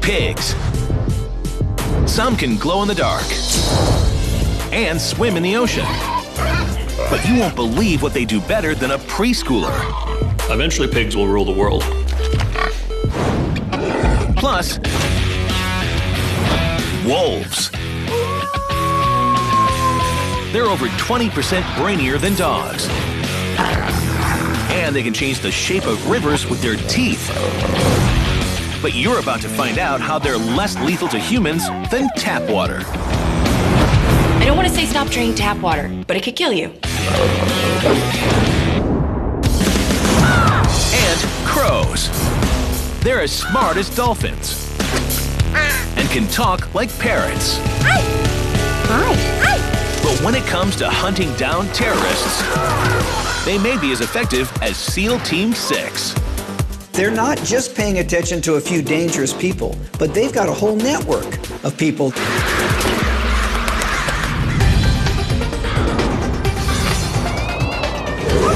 Pigs. Some can glow in the dark and swim in the ocean. But you won't believe what they do better than a preschooler. Eventually, pigs will rule the world. Plus, wolves. They're over 20% brainier than dogs. And they can change the shape of rivers with their teeth. But you're about to find out how they're less lethal to humans than tap water. I don't want to say stop drinking tap water, but it could kill you. And crows. They're as smart as dolphins and can talk like parrots. Hi. But when it comes to hunting down terrorists, they may be as effective as SEAL Team 6. They're not just paying attention to a few dangerous people, but they've got a whole network of people.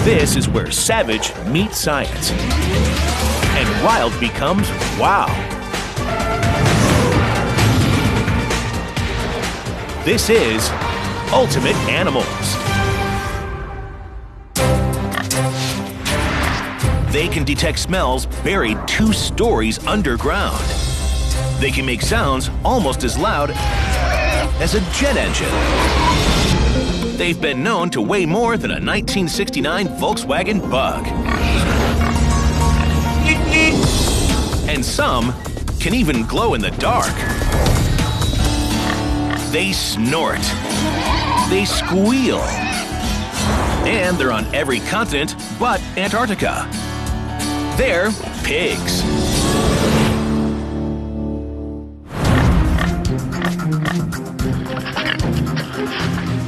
This is where savage meets science, and wild becomes wow. This is Ultimate Animals. They can detect smells buried 2 stories underground. They can make sounds almost as loud as a jet engine. They've been known to weigh more than a 1969 Volkswagen Bug. And some can even glow in the dark. They snort. They squeal. And they're on every continent but Antarctica. They're pigs.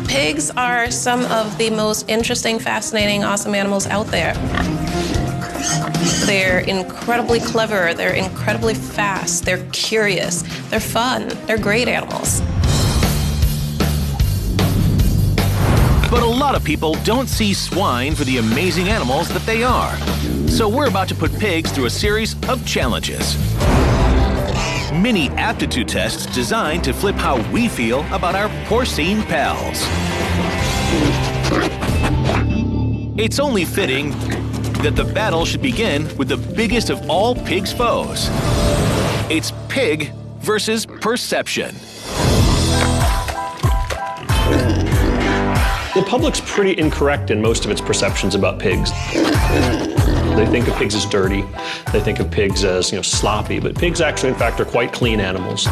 Pigs are some of the most interesting, fascinating, awesome animals out there. They're incredibly clever, they're incredibly fast, they're curious, they're fun, they're great animals. But a lot of people don't see swine for the amazing animals that they are. So we're about to put pigs through a series of challenges. Mini aptitude tests designed to flip how we feel about our porcine pals. It's only fitting that the battle should begin with the biggest of all pigs' foes. It's pig versus perception. The public's pretty incorrect in most of its perceptions about pigs. They think of pigs as dirty. They think of pigs as, sloppy, but pigs actually, in fact, are quite clean animals.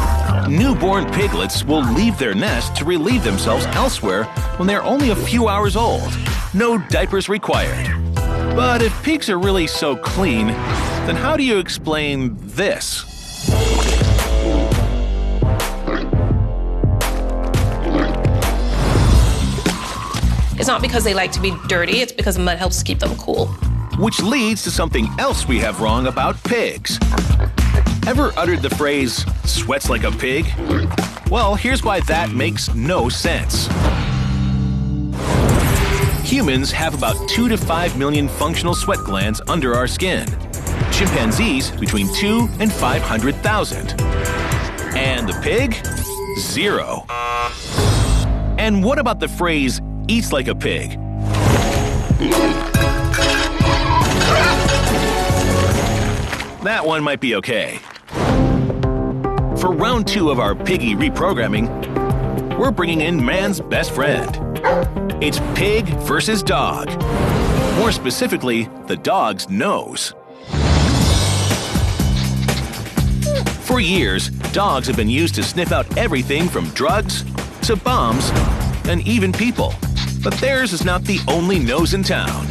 Newborn piglets will leave their nest to relieve themselves elsewhere when they're only a few hours old. No diapers required. But if pigs are really so clean, then how do you explain this? It's not because they like to be dirty, it's because mud helps keep them cool. Which leads to something else we have wrong about pigs. Ever uttered the phrase, sweats like a pig? Well, here's why that makes no sense. Humans have about 2 to 5 million functional sweat glands under our skin. Chimpanzees between 2 and 500,000. And the pig? 0. And what about the phrase, eats like a pig? That one might be okay. For round 2 of our piggy reprogramming, we're bringing in man's best friend. It's pig versus dog. More specifically, the dog's nose. For years, dogs have been used to sniff out everything from drugs to bombs and even people. But theirs is not the only nose in town.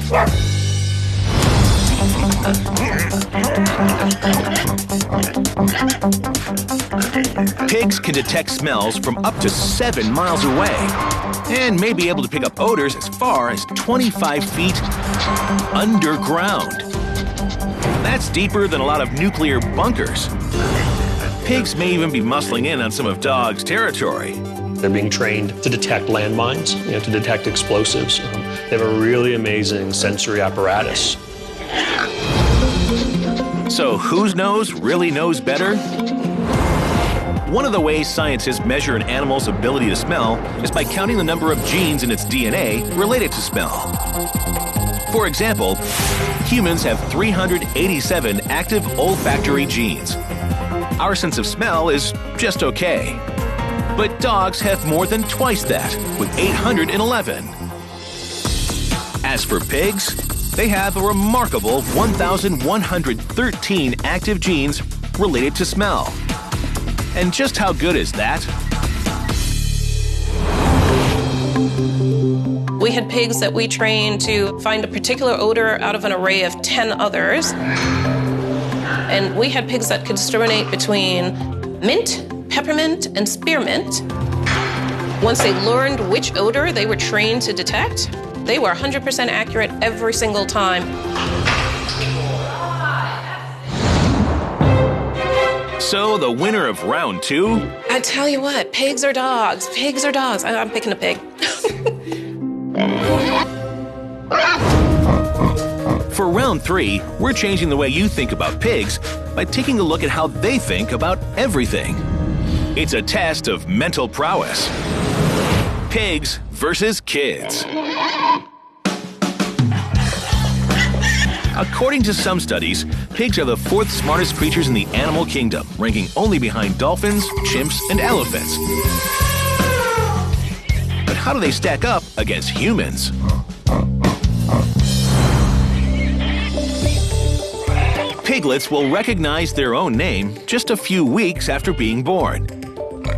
Pigs can detect smells from up to 7 miles away and may be able to pick up odors as far as 25 feet underground. That's deeper than a lot of nuclear bunkers. Pigs may even be muscling in on some of dogs' territory. They're being trained to detect landmines, to detect explosives. They have a really amazing sensory apparatus. So whose nose really knows better? One of the ways scientists measure an animal's ability to smell is by counting the number of genes in its DNA related to smell. For example, humans have 387 active olfactory genes. Our sense of smell is just okay. But dogs have more than twice that, with 811. As for pigs, they have a remarkable 1,113 active genes related to smell. And just how good is that? We had pigs that we trained to find a particular odor out of an array of 10 others. And we had pigs that could discriminate between mint, peppermint, and spearmint. Once they learned which odor they were trained to detect, they were 100% accurate every single time. So the winner of round 2? I tell you what, pigs or dogs? Pigs or dogs? I'm picking a pig. For round 3, we're changing the way you think about pigs by taking a look at how they think about everything. It's a test of mental prowess. Pigs versus kids. According to some studies, pigs are the 4th smartest creatures in the animal kingdom, ranking only behind dolphins, chimps, and elephants. But how do they stack up against humans? Piglets will recognize their own name just a few weeks after being born.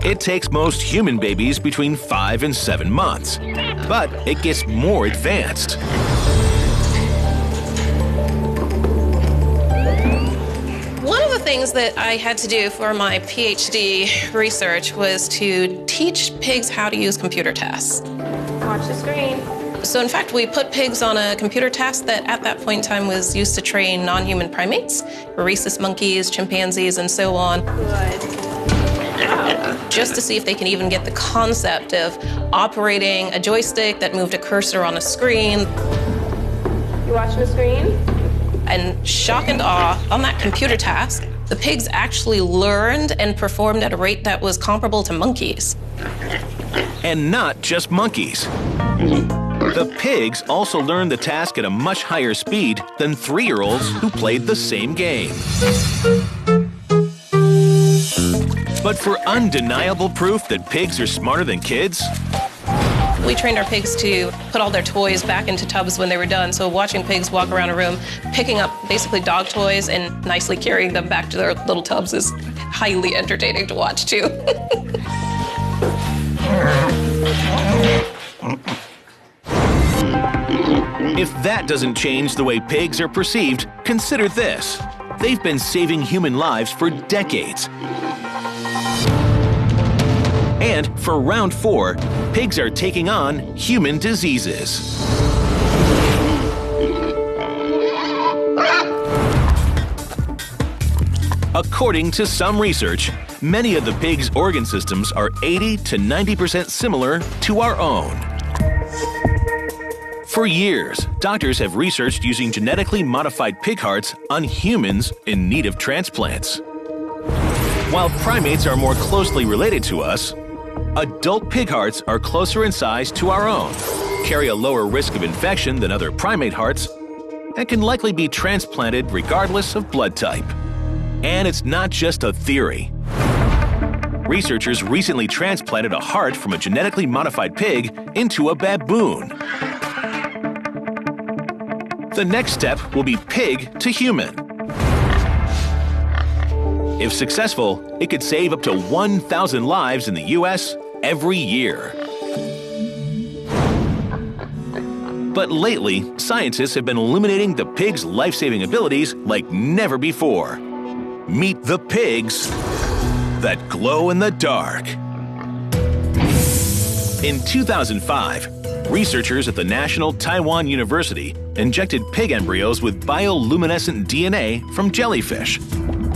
It takes most human babies between 5 and 7 months, but it gets more advanced. One of the things that I had to do for my PhD research was to teach pigs how to use computer tasks. Watch the screen. So in fact, we put pigs on a computer task that at that point in time was used to train non-human primates, rhesus monkeys, chimpanzees, and so on. Good. Just to see if they can even get the concept of operating a joystick that moved a cursor on a screen. You watching the screen? And shock and awe, on that computer task, the pigs actually learned and performed at a rate that was comparable to monkeys. And not just monkeys. The pigs also learned the task at a much higher speed than 3-year-olds who played the same game. But for undeniable proof that pigs are smarter than kids, we trained our pigs to put all their toys back into tubs when they were done. So watching pigs walk around a room, picking up basically dog toys and nicely carrying them back to their little tubs is highly entertaining to watch too. If that doesn't change the way pigs are perceived, consider this. They've been saving human lives for decades. And for round 4, pigs are taking on human diseases. According to some research, many of the pigs' organ systems are 80 to 90% similar to our own. For years, doctors have researched using genetically modified pig hearts on humans in need of transplants. While primates are more closely related to us, adult pig hearts are closer in size to our own, carry a lower risk of infection than other primate hearts, and can likely be transplanted regardless of blood type. And it's not just a theory. Researchers recently transplanted a heart from a genetically modified pig into a baboon. The next step will be pig to human. If successful, it could save up to 1,000 lives in the US every year. But lately, scientists have been illuminating the pig's life-saving abilities like never before. Meet the pigs that glow in the dark. In 2005, researchers at the National Taiwan University injected pig embryos with bioluminescent DNA from jellyfish.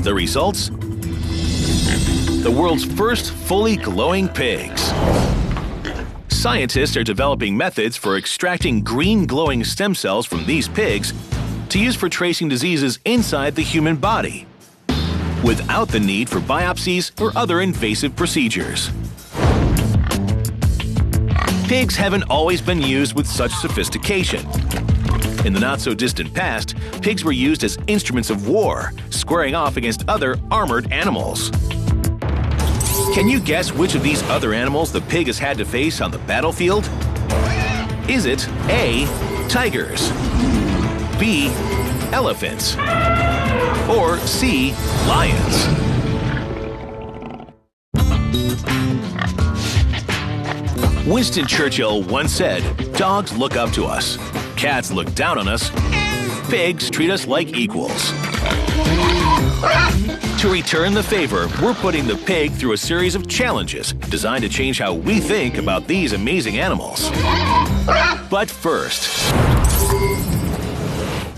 The results? The world's first fully glowing pigs. Scientists are developing methods for extracting green glowing stem cells from these pigs to use for tracing diseases inside the human body. without the need for biopsies or other invasive procedures. Pigs haven't always been used with such sophistication. In the not-so-distant past, pigs were used as instruments of war, squaring off against other armored animals. Can you guess which of these other animals the pig has had to face on the battlefield? Is it A. tigers, B. elephants, or C. lions? Winston Churchill once said, "Dogs look up to us, cats look down on us, pigs treat us like equals." To return the favor, we're putting the pig through a series of challenges designed to change how we think about these amazing animals. But first,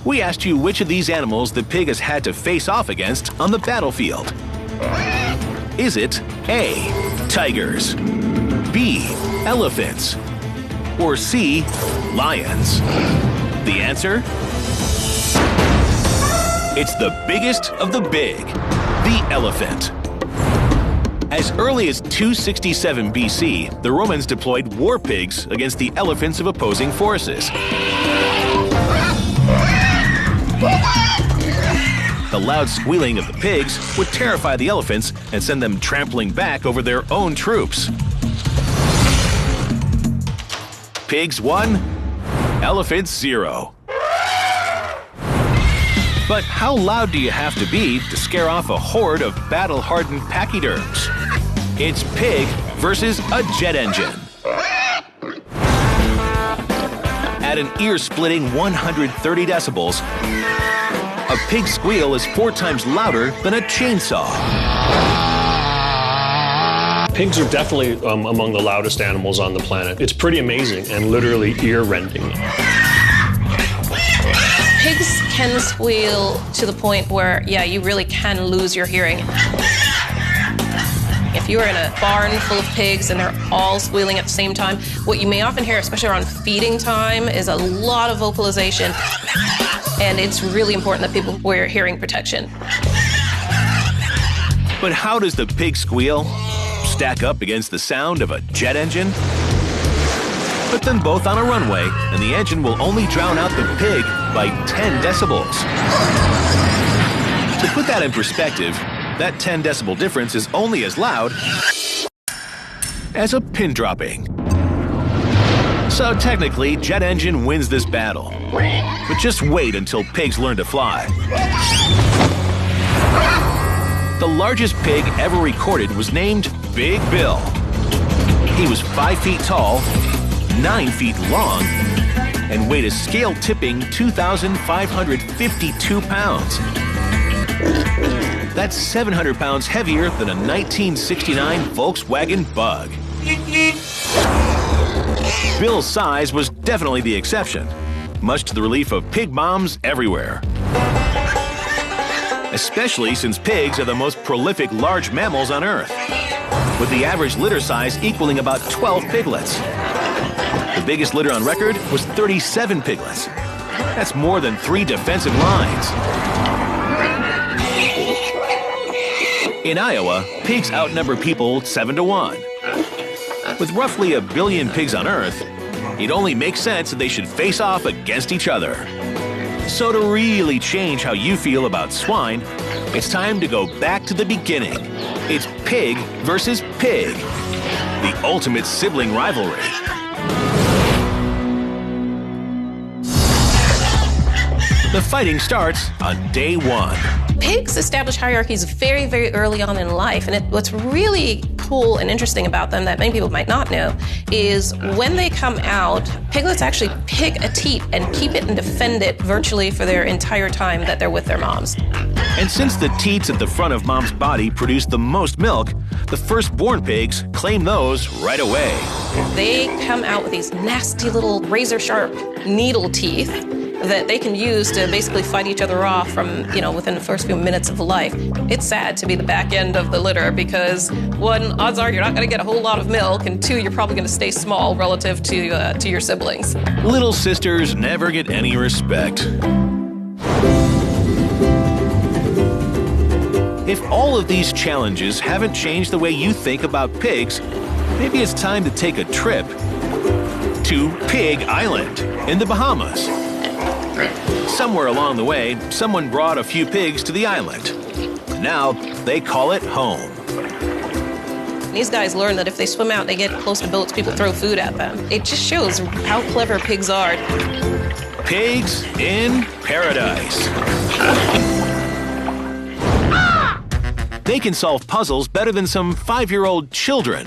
we asked you which of these animals the pig has had to face off against on the battlefield. Is it A. tigers, B. elephants, or C. lions? The answer? It's the biggest of the big, the elephant. As early as 267 BC, the Romans deployed war pigs against the elephants of opposing forces. The loud squealing of the pigs would terrify the elephants and send them trampling back over their own troops. Pigs 1, elephants 0. But how loud do you have to be to scare off a horde of battle-hardened pachyderms? It's pig versus a jet engine. At an ear-splitting 130 decibels, a pig's squeal is 4 times louder than a chainsaw. Pigs are definitely among the loudest animals on the planet. It's pretty amazing and literally ear-rending. Pigs can squeal to the point where, yeah, you really can lose your hearing. If you're in a barn full of pigs and they're all squealing at the same time, what you may often hear, especially around feeding time, is a lot of vocalization. And it's really important that people wear hearing protection. But how does the pig squeal stack up against the sound of a jet engine? Put them both on a runway, and the engine will only drown out the pig by 10 decibels. To put that in perspective, that 10 decibel difference is only as loud as a pin dropping. So technically, jet engine wins this battle. But just wait until pigs learn to fly. The largest pig ever recorded was named Big Bill. He was 5 feet tall, 9 feet long, and weighed a scale-tipping 2,552 pounds. That's 700 pounds heavier than a 1969 Volkswagen Bug. Bill's size was definitely the exception, much to the relief of pig moms everywhere. Especially since pigs are the most prolific large mammals on Earth, with the average litter size equaling about 12 piglets. The biggest litter on record was 37 piglets. That's more than 3 defensive lines. In Iowa, pigs outnumber people 7-1. With roughly 1 billion pigs on Earth, it only makes sense that they should face off against each other. So to really change how you feel about swine, it's time to go back to the beginning. It's pig versus pig, the ultimate sibling rivalry. The fighting starts on day 1. Pigs establish hierarchies very, very early on in life, and what's really cool and interesting about them that many people might not know is when they come out, piglets actually pick a teat and keep it and defend it virtually for their entire time that they're with their moms. And since the teats at the front of mom's body produce the most milk, the firstborn pigs claim those right away. They come out with these nasty little razor-sharp needle teeth that they can use to basically fight each other off from, within the first few minutes of life. It's sad to be the back end of the litter because, 1, odds are you're not going to get a whole lot of milk, and 2, you're probably going to stay small relative to your siblings. Little sisters never get any If all of these challenges haven't changed the way you think about pigs, maybe it's time to take a trip to Pig Island in the Bahamas. Somewhere along the way, someone brought a few pigs to the island. Now they call it home. These guys learn that if they swim out, they get close to boats, people throw food at them. It just shows how clever pigs are. Pigs in paradise. They can solve puzzles better than some 5-year-old children.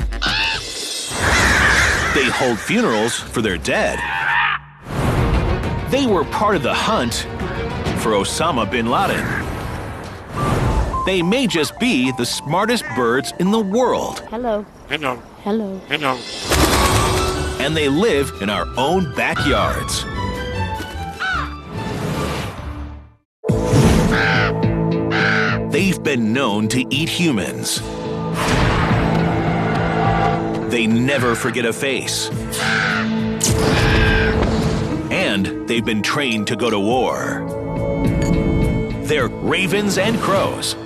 They hold funerals for their dead. They were part of the hunt for Osama bin Laden. They may just be the smartest birds in the world. Hello. Hello. Hello. Hello. And they live in our own backyards. They've been known to eat humans. They never forget a face. And they've been trained to go to war. They're ravens and crows.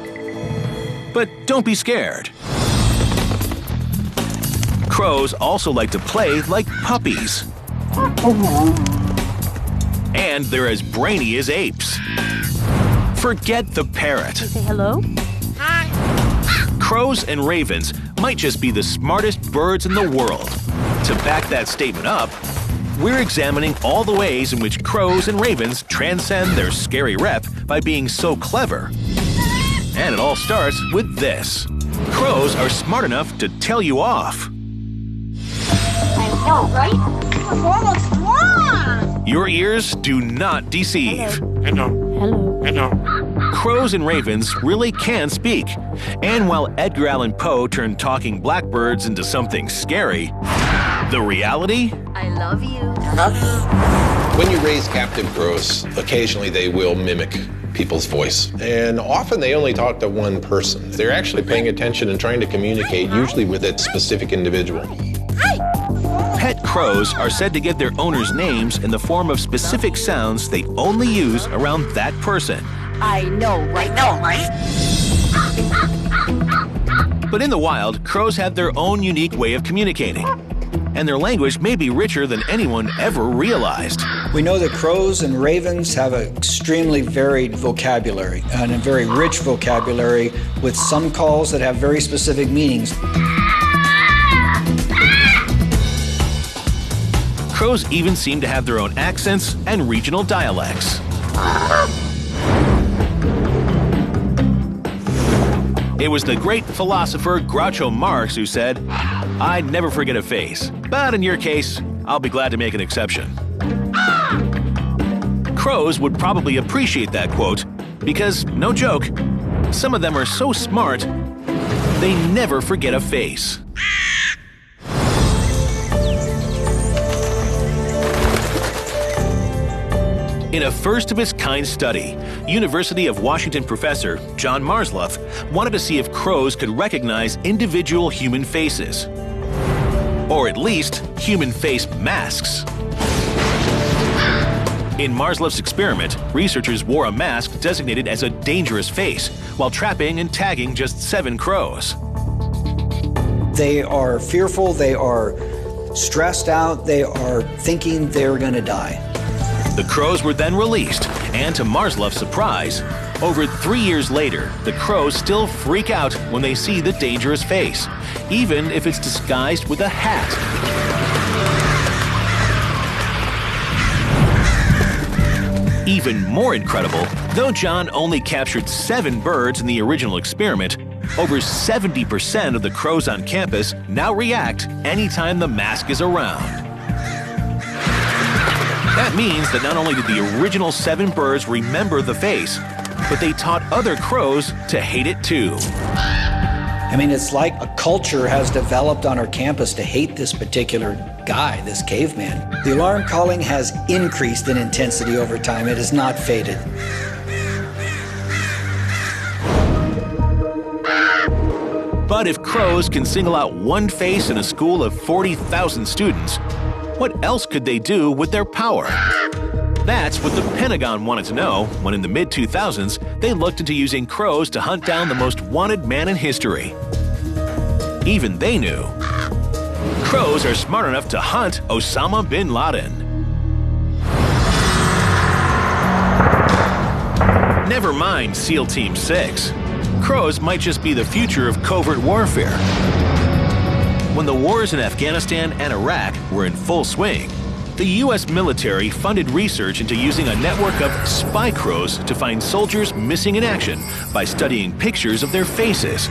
But don't be scared. Crows also like to play like puppies. And they're as brainy as apes. Forget the parrot. Say hello. Crows and ravens might just be the smartest birds in the world. To back that statement up, we're examining all the ways in which crows and ravens transcend their scary rep by being so clever. And it all starts with this. Crows are smart enough to tell you off. I know, right? We're almost wrong. Your ears do not deceive. Hello. Hello. Hello. Crows and ravens really can speak. And while Edgar Allan Poe turned talking blackbirds into something scary, the reality? I love you. When you raise captive crows, occasionally they will mimic people's voice. And often they only talk to one person. They're actually paying attention and trying to communicate, usually with that specific individual. Pet crows are said to give their owners names in the form of specific sounds they only use around that person. I know, right? But in the wild, crows have their own unique way of communicating. And their language may be richer than anyone ever realized. We know that crows and ravens have an extremely varied vocabulary and a very rich vocabulary with some calls that have very specific meanings. Crows even seem to have their own accents and regional dialects. It was the great philosopher Groucho Marx who said, "I'd never forget a face, but in your case, I'll be glad to make an exception." Crows would probably appreciate that quote because, no joke, some of them are so smart, they never forget a face. In a first-of-its-kind study, University of Washington professor John Marsloff wanted to see if crows could recognize individual human faces. Or at least, human face masks. In Marsloff's experiment, researchers wore a mask designated as a dangerous face while trapping and tagging just 7 crows. They are fearful, they are stressed out, they are thinking they're going to die. The crows were then released, and to Marsloff's surprise, over 3 years later, the crows still freak out when they see the dangerous face, even if it's disguised with a hat. Even more incredible, though John only captured 7 birds in the original experiment, over 70% of the crows on campus now react anytime the mask is around. That means that not only did the original 7 birds remember the face, but they taught other crows to hate it too. I mean, it's like a culture has developed on our campus to hate this particular guy, this caveman. The alarm calling has increased in intensity over time. It has not faded. But if crows can single out one face in a school of 40,000 students, what else could they do with their power? That's what the Pentagon wanted to know when in the mid-2000s they looked into using crows to hunt down the most wanted man in history. Even they knew crows are smart enough to hunt Osama bin Laden. Never mind SEAL Team 6. Crows might just be the future of covert warfare. When the wars in Afghanistan and Iraq were in full swing, the U.S. military funded research into using a network of spy crows to find soldiers missing in action by studying pictures of their faces.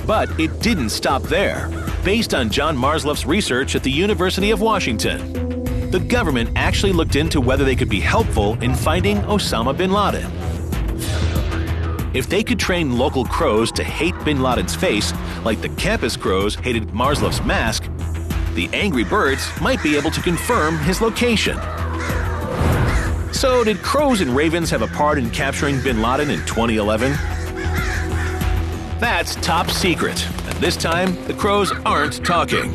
But it didn't stop there. Based on John Marsloff's research at the University of Washington, the government actually looked into whether they could be helpful in finding Osama bin Laden. If they could train local crows to hate bin Laden's face, like the campus crows hated Marsloff's mask, the angry birds might be able to confirm his location. So did crows and ravens have a part in capturing bin Laden in 2011? That's top secret, and this time the crows aren't talking.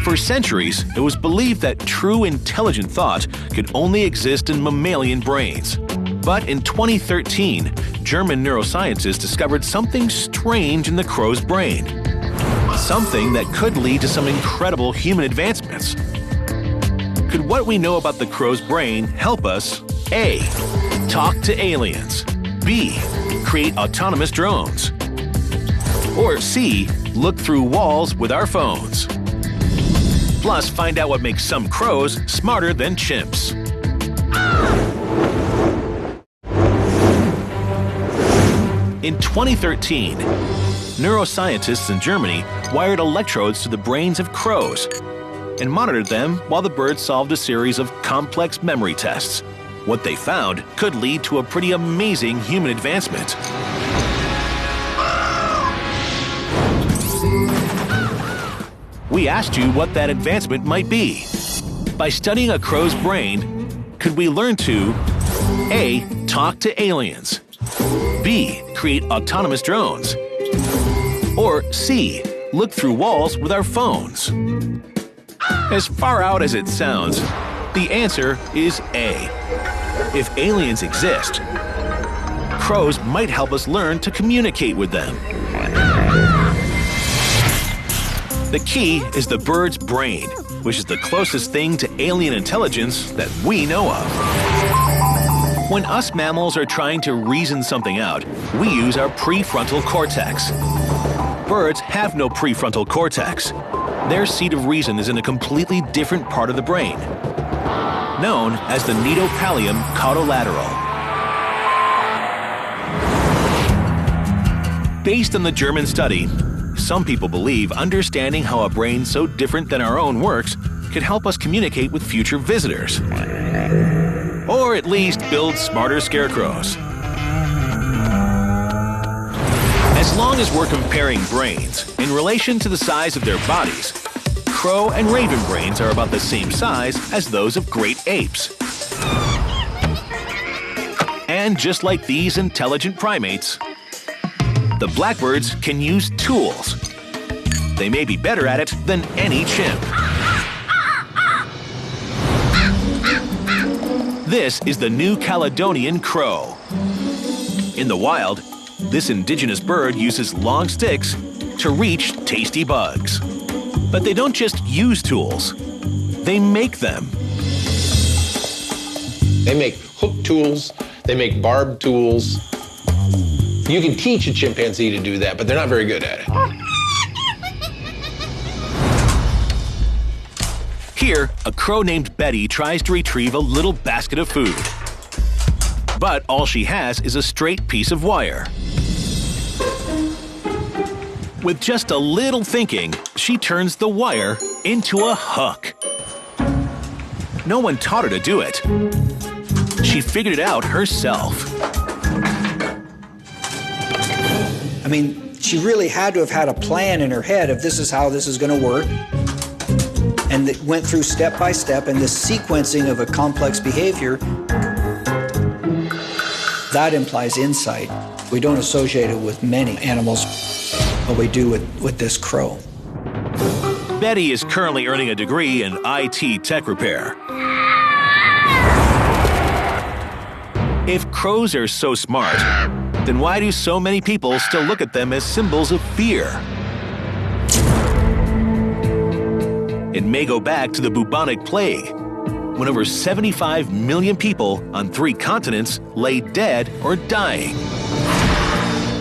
For centuries, it was believed that true intelligent thought could only exist in mammalian brains. But in 2013, German neuroscientists discovered something strange in the crow's brain. Something that could lead to some incredible human advancements. Could what we know about the crow's brain help us A. Talk to aliens, B. Create autonomous drones, or C. Look through walls with our phones? Plus, find out what makes some crows smarter than chimps. In 2013, neuroscientists in Germany wired electrodes to the brains of crows and monitored them while the birds solved a series of complex memory tests. What they found could lead to a pretty amazing human advancement. We asked you what that advancement might be. By studying a crow's brain, could we learn to A. Talk to aliens, B. Create autonomous drones, or C. Look through walls with our phones? As far out as it sounds, the answer is A. If aliens exist, crows might help us learn to communicate with them. The key is the bird's brain, which is the closest thing to alien intelligence that we know of. When us mammals are trying to reason something out, we use our prefrontal cortex. Birds have no prefrontal cortex. Their seat of reason is in a completely different part of the brain, known as the nidopallium caudolateral. Based on the German study, some people believe understanding how a brain so different than our own works could help us communicate with future visitors. Or at least build smarter scarecrows. As long as we're comparing brains in relation to the size of their bodies, crow and raven brains are about the same size as those of great apes. And just like these intelligent primates, the blackbirds can use tools. They may be better at it than any chimp. This is the New Caledonian crow. In the wild, this indigenous bird uses long sticks to reach tasty bugs. But they don't just use tools, they make them. They make hook tools, they make barbed tools. You can teach a chimpanzee to do that, but they're not very good at it. Here, a crow named Betty tries to retrieve a little basket of food. But all she has is a straight piece of wire. With just a little thinking, she turns the wire into a hook. No one taught her to do it. She figured it out herself. I mean, she really had to have had a plan in her head of this is how this is going to work. And it went through step by step, and this sequencing of a complex behavior, that implies insight. We don't associate it with many animals, but we do with this crow. Betty is currently earning a degree in IT tech repair. If crows are so smart, then why do so many people still look at them as symbols of fear? It may go back to the bubonic plague, when over 75 million people on 3 continents lay dead or dying.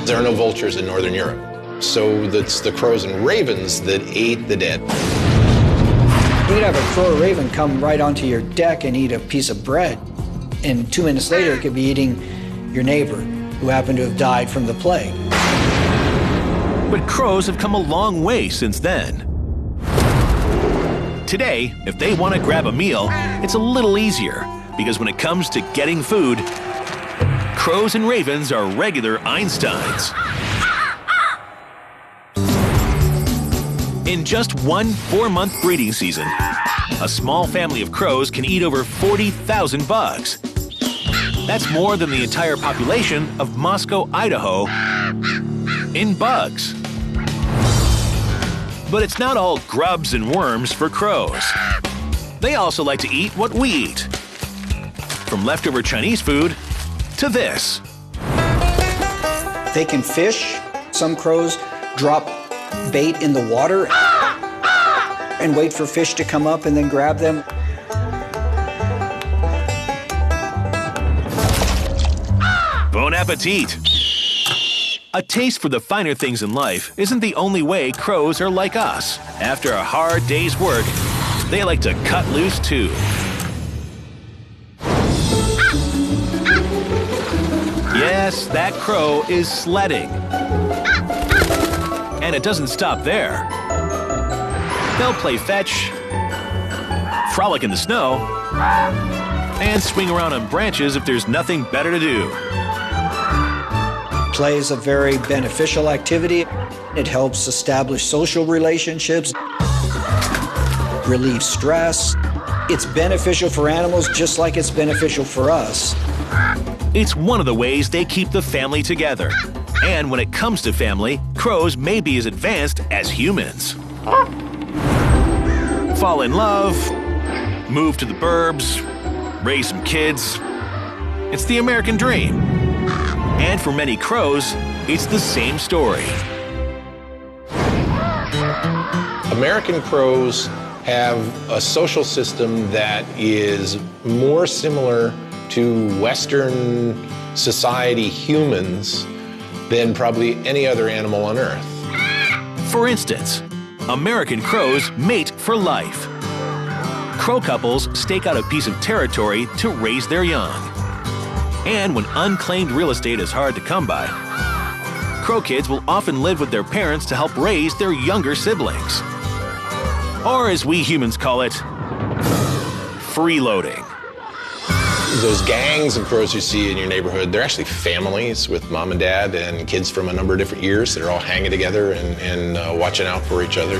There are no vultures in Northern Europe, so it's the crows and ravens that ate the dead. You could have a crow or raven come right onto your deck and eat a piece of bread, and 2 minutes later it could be eating your neighbor who happened to have died from the plague. But crows have come a long way since then. Today, if they want to grab a meal, it's a little easier, because when it comes to getting food, crows and ravens are regular Einsteins. In just one 4-month breeding season, a small family of crows can eat over 40,000 bugs. That's more than the entire population of Moscow, Idaho, in bugs. But it's not all grubs and worms for crows. They also like to eat what we eat. From leftover Chinese food to this. They can fish. Some crows drop bait in the water and wait for fish to come up and then grab them. Bon appetit! A taste for the finer things in life isn't the only way crows are like us. After a hard day's work, they like to cut loose too. Yes, that crow is sledding. And it doesn't stop there. They'll play fetch, frolic in the snow, and swing around on branches if there's nothing better to do. Play is a very beneficial activity. It helps establish social relationships, relieve stress. It's beneficial for animals just like it's beneficial for us. It's one of the ways they keep the family together. And when it comes to family, crows may be as advanced as humans. Fall in love, move to the burbs, raise some kids. It's the American dream. And for many crows, it's the same story. American crows have a social system that is more similar to Western society humans than probably any other animal on Earth. For instance, American crows mate for life. Crow couples stake out a piece of territory to raise their young. And when unclaimed real estate is hard to come by, crow kids will often live with their parents to help raise their younger siblings. Or as we humans call it, freeloading. Those gangs of crows you see in your neighborhood, they're actually families with mom and dad and kids from a number of different years that are all hanging together and watching out for each other.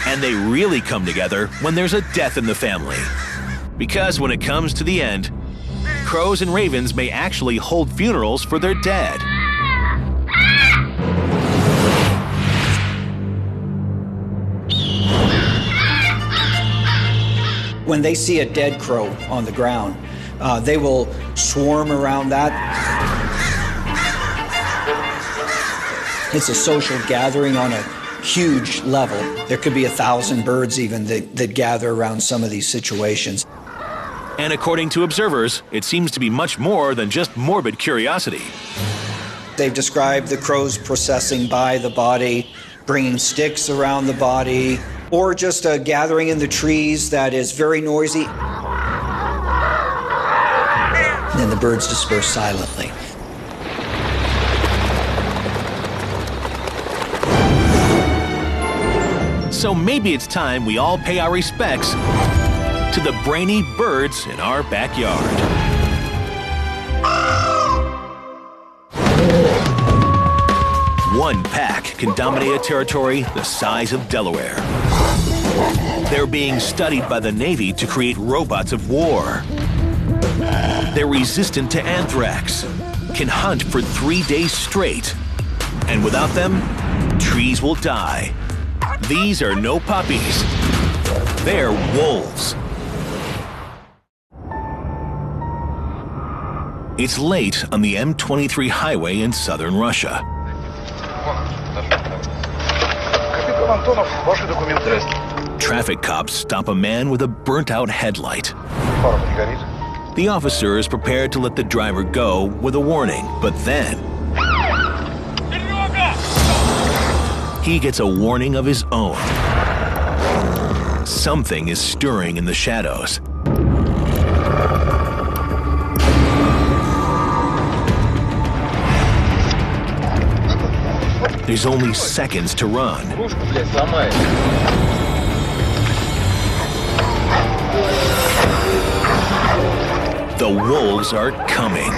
And they really come together when there's a death in the family. Because when it comes to the end, crows and ravens may actually hold funerals for their dead. When they see a dead crow on the ground, they will swarm around that. It's a social gathering on a huge level. There could be 1,000 birds even that gather around some of these situations. And according to observers, it seems to be much more than just morbid curiosity. They've described the crows processing by the body, bringing sticks around the body, or just a gathering in the trees that is very noisy. And then the birds disperse silently. So maybe it's time we all pay our respects to the brainy birds in our backyard. One pack can dominate a territory the size of Delaware. They're being studied by the Navy to create robots of war. They're resistant to anthrax, can hunt for 3 days straight. And without them, trees will die. These are no puppies. They're wolves. It's late on the M23 highway in southern Russia. Traffic cops stop a man with a burnt-out headlight. The officer is prepared to let the driver go with a warning, but then he gets a warning of his own. Something is stirring in the shadows. There's only seconds to run. The wolves are coming.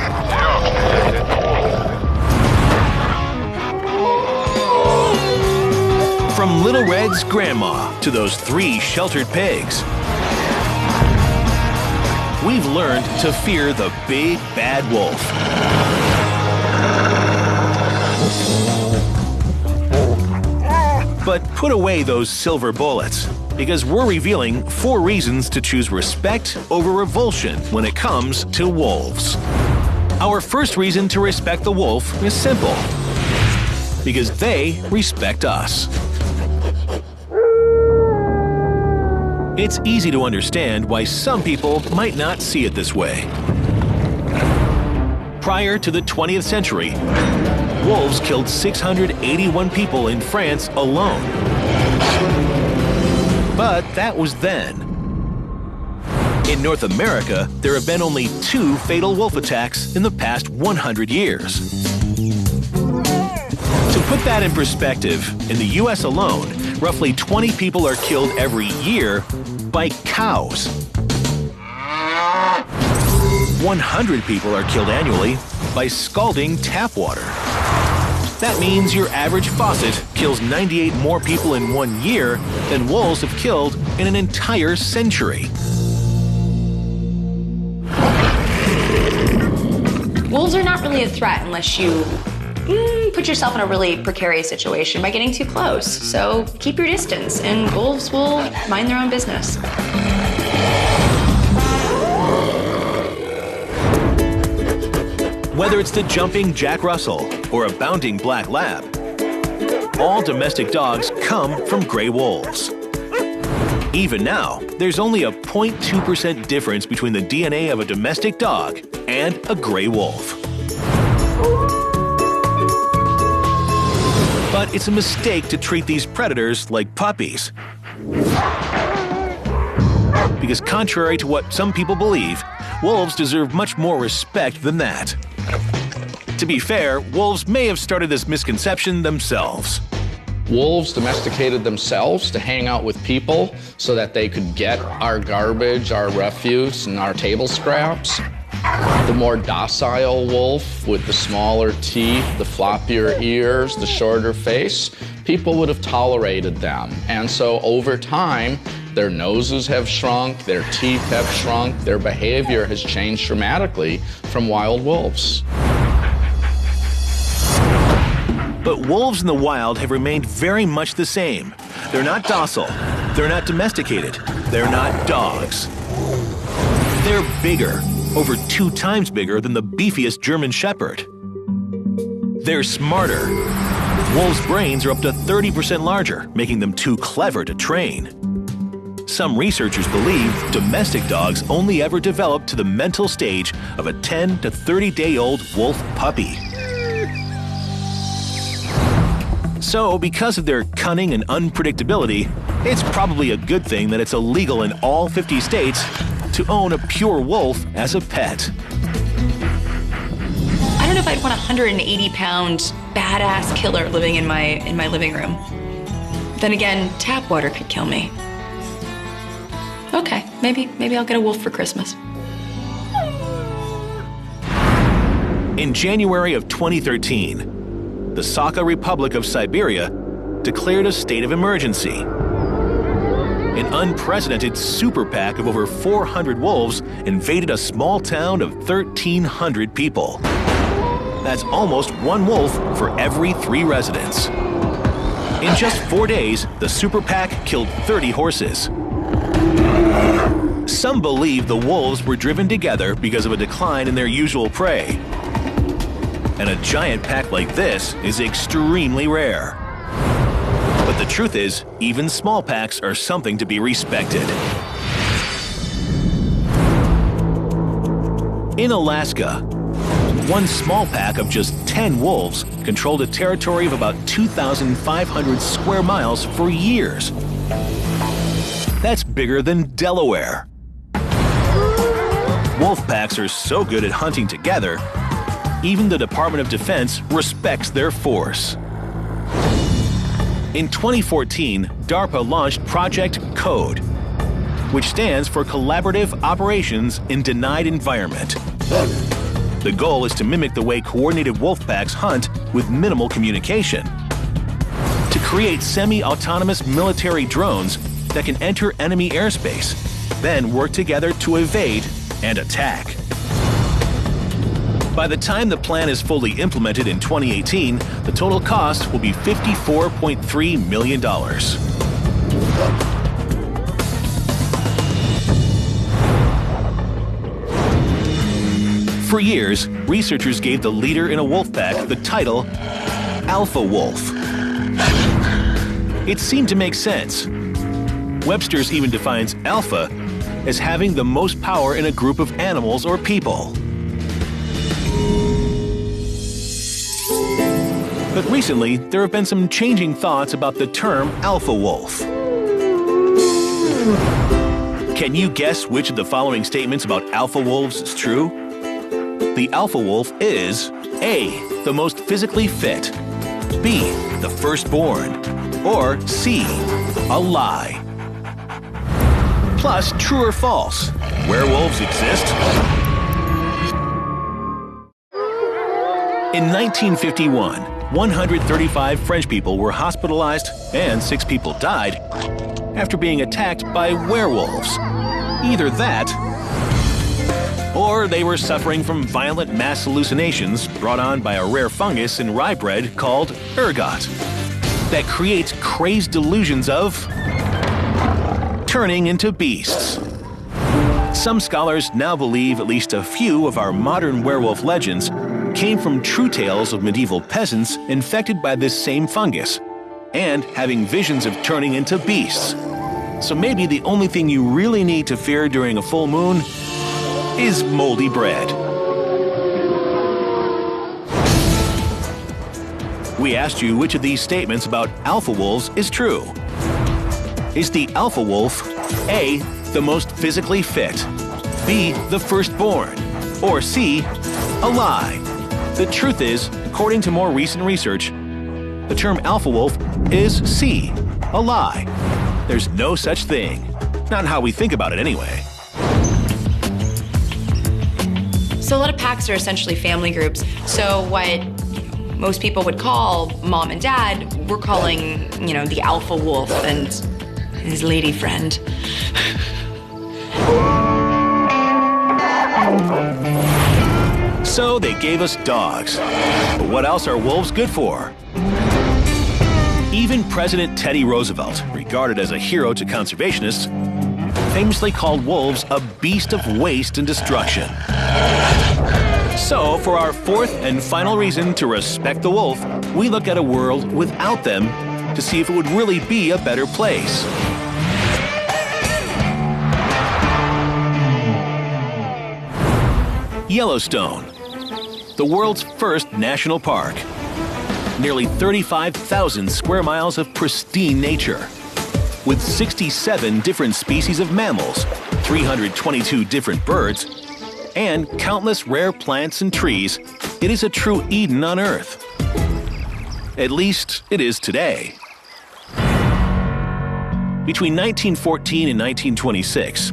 From Little Red's grandma to those 3 sheltered pigs, we've learned to fear the big bad wolf. But put away those silver bullets, because we're revealing 4 reasons to choose respect over revulsion when it comes to wolves. Our first reason to respect the wolf is simple: because they respect us. It's easy to understand why some people might not see it this way. Prior to the 20th century, wolves killed 681 people in France alone. But that was then. In North America, there have been only 2 fatal wolf attacks in the past 100 years. To put that in perspective, in the US alone, roughly 20 people are killed every year by cows. 100 people are killed annually by scalding tap water. That means your average faucet kills 98 more people in 1 year than wolves have killed in an entire century. Wolves are not really a threat unless you put yourself in a really precarious situation by getting too close. So keep your distance, and wolves will mind their own business. Whether it's the jumping Jack Russell or a bounding black lab, all domestic dogs come from gray wolves. Even now, there's only a 0.2% difference between the DNA of a domestic dog and a gray wolf. But it's a mistake to treat these predators like puppies. Because contrary to what some people believe, wolves deserve much more respect than that. To be fair, wolves may have started this misconception themselves. Wolves domesticated themselves to hang out with people so that they could get our garbage, our refuse, and our table scraps. The more docile wolf with the smaller teeth, the floppier ears, the shorter face, people would have tolerated them. And so over time, their noses have shrunk, their teeth have shrunk, their behavior has changed dramatically from wild wolves. But wolves in the wild have remained very much the same. They're not docile, they're not domesticated, they're not dogs. They're bigger, over 2 times bigger than the beefiest German Shepherd. They're smarter. Wolves' brains are up to 30% larger, making them too clever to train. Some researchers believe domestic dogs only ever develop to the mental stage of a 10 to 30-day-old wolf puppy. So, because of their cunning and unpredictability, it's probably a good thing that it's illegal in all 50 states to own a pure wolf as a pet. I don't know if I'd want a 180-pound badass killer living in my living room. Then again, tap water could kill me. Okay, maybe I'll get a wolf for Christmas. In January of 2013, the Sakha Republic of Siberia declared a state of emergency. An unprecedented super pack of over 400 wolves invaded a small town of 1,300 people. That's almost 1 wolf for every 3 residents. In just 4 days, the super pack killed 30 horses. Some believe the wolves were driven together because of a decline in their usual prey. And a giant pack like this is extremely rare. But the truth is, even small packs are something to be respected. In Alaska, one small pack of just 10 wolves controlled a territory of about 2,500 square miles for years. That's bigger than Delaware. Wolf packs are so good at hunting together, even the Department of Defense respects their force. In 2014, DARPA launched Project CODE, which stands for Collaborative Operations in Denied Environment. The goal is to mimic the way coordinated wolf packs hunt with minimal communication. To create semi-autonomous military drones that can enter enemy airspace, then work together to evade and attack. By the time the plan is fully implemented in 2018, the total cost will be $54.3 million. For years, researchers gave the leader in a wolf pack the title Alpha Wolf. It seemed to make sense. Webster's even defines alpha as having the most power in a group of animals or people. But recently, there have been some changing thoughts about the term alpha wolf. Can you guess which of the following statements about alpha wolves is true? The alpha wolf is A, the most physically fit, B, the firstborn, or C, a lie. Plus, true or false, werewolves exist? In 1951, 135 French people were hospitalized and 6 people died after being attacked by werewolves. Either that, or they were suffering from violent mass hallucinations brought on by a rare fungus in rye bread called ergot that creates crazed delusions of turning into beasts. Some scholars now believe at least a few of our modern werewolf legends came from true tales of medieval peasants infected by this same fungus and having visions of turning into beasts. So maybe the only thing you really need to fear during a full moon is moldy bread. We asked you which of these statements about alpha wolves is true. Is the alpha wolf A, the most physically fit, B, the firstborn, or C, a lie? The truth is, according to more recent research, the term alpha wolf is C, a lie. There's no such thing. Not how we think about it anyway. So a lot of packs are essentially family groups. So what most people would call mom and dad, we're calling, the alpha wolf and his lady friend. So they gave us dogs. But what else are wolves good for? Even President Teddy Roosevelt, regarded as a hero to conservationists, famously called wolves a beast of waste and destruction. So, for our fourth and final reason to respect the wolf, we look at a world without them to see if it would really be a better place. Yellowstone, the world's first national park. Nearly 35,000 square miles of pristine nature. With 67 different species of mammals, 322 different birds, and countless rare plants and trees, it is a true Eden on Earth. At least, it is today. Between 1914 and 1926,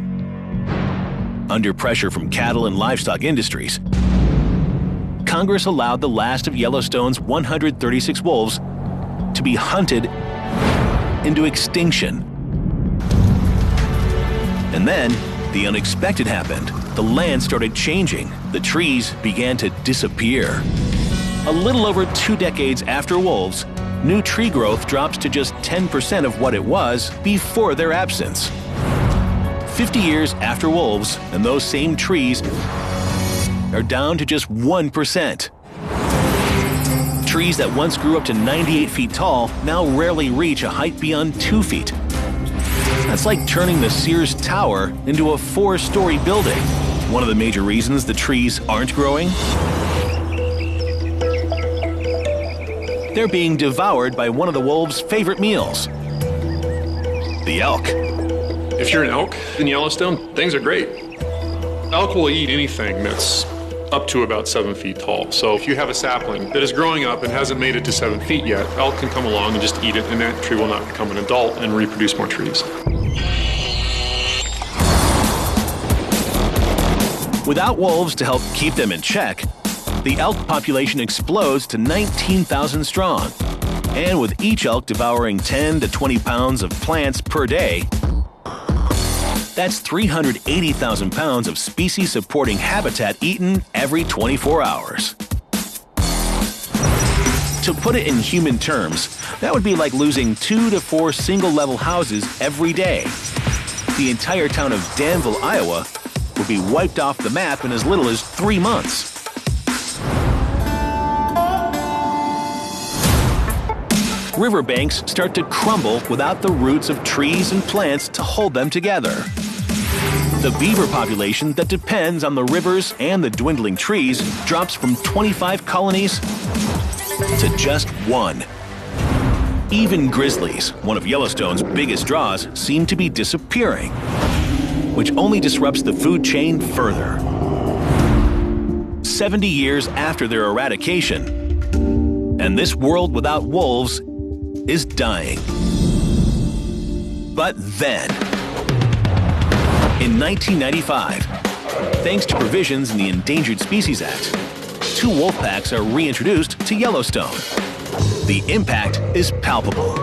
under pressure from cattle and livestock industries, Congress allowed the last of Yellowstone's 136 wolves to be hunted into extinction. And then, the unexpected happened. The land started changing. The trees began to disappear. A little over 2 decades after wolves, new tree growth drops to just 10% of what it was before their absence. 50 years after wolves, and those same trees are down to just 1%. Trees that once grew up to 98 feet tall now rarely reach a height beyond 2 feet. That's like turning the Sears Tower into a 4-story building. One of the major reasons the trees aren't growing? They're being devoured by one of the wolves' favorite meals, the elk. If you're an elk in Yellowstone, things are great. Elk will eat anything that's up to about 7 feet tall. So if you have a sapling that is growing up and hasn't made it to 7 feet yet, elk can come along and just eat it, and that tree will not become an adult and reproduce more trees. Without wolves to help keep them in check, the elk population explodes to 19,000 strong. And with each elk devouring 10 to 20 pounds of plants per day, that's 380,000 pounds of species-supporting habitat eaten every 24 hours. To put it in human terms, that would be like losing 2 to 4 single-level houses every day. The entire town of Danville, Iowa, would be wiped off the map in as little as 3 months. Riverbanks start to crumble without the roots of trees and plants to hold them together. The beaver population that depends on the rivers and the dwindling trees drops from 25 colonies to just 1. Even grizzlies, one of Yellowstone's biggest draws, seem to be disappearing, which only disrupts the food chain further. 70 years after their eradication, and this world without wolves is dying. But then, in 1995, thanks to provisions in the Endangered Species Act, 2 wolf packs are reintroduced to Yellowstone. The impact is palpable.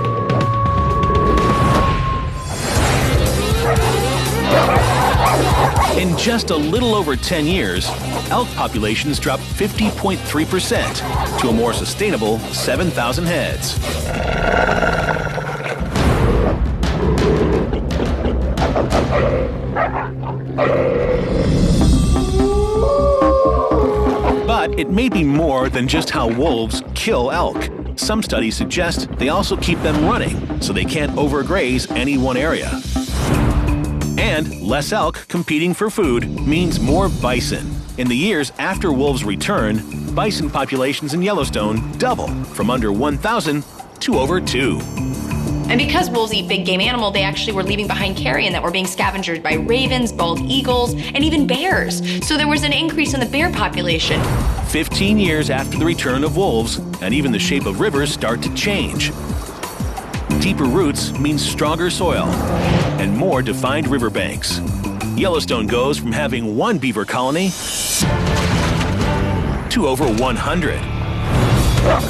In just a little over 10 years, elk populations dropped 50.3% to a more sustainable 7,000 heads. But it may be more than just how wolves kill elk. Some studies suggest they also keep them running so they can't overgraze any one area. And less elk competing for food means more bison. In the years after wolves return, bison populations in Yellowstone double from under 1,000 to over 2. And because wolves eat big game animal, they actually were leaving behind carrion that were being scavenged by ravens, bald eagles, and even bears. So there was an increase in the bear population. 15 years after the return of wolves, and even the shape of rivers start to change. Deeper roots means stronger soil and more defined riverbanks. Yellowstone goes from having 1 beaver colony to over 100.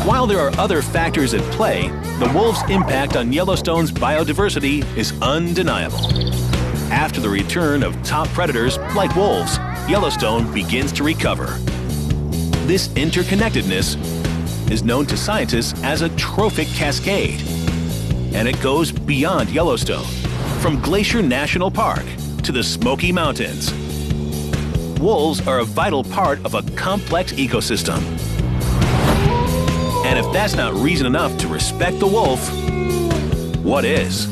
While there are other factors at play, the wolves' impact on Yellowstone's biodiversity is undeniable. After the return of top predators like wolves, Yellowstone begins to recover. This interconnectedness is known to scientists as a trophic cascade. And it goes beyond Yellowstone, from Glacier National Park to the Smoky Mountains. Wolves are a vital part of a complex ecosystem. And if that's not reason enough to respect the wolf, what is?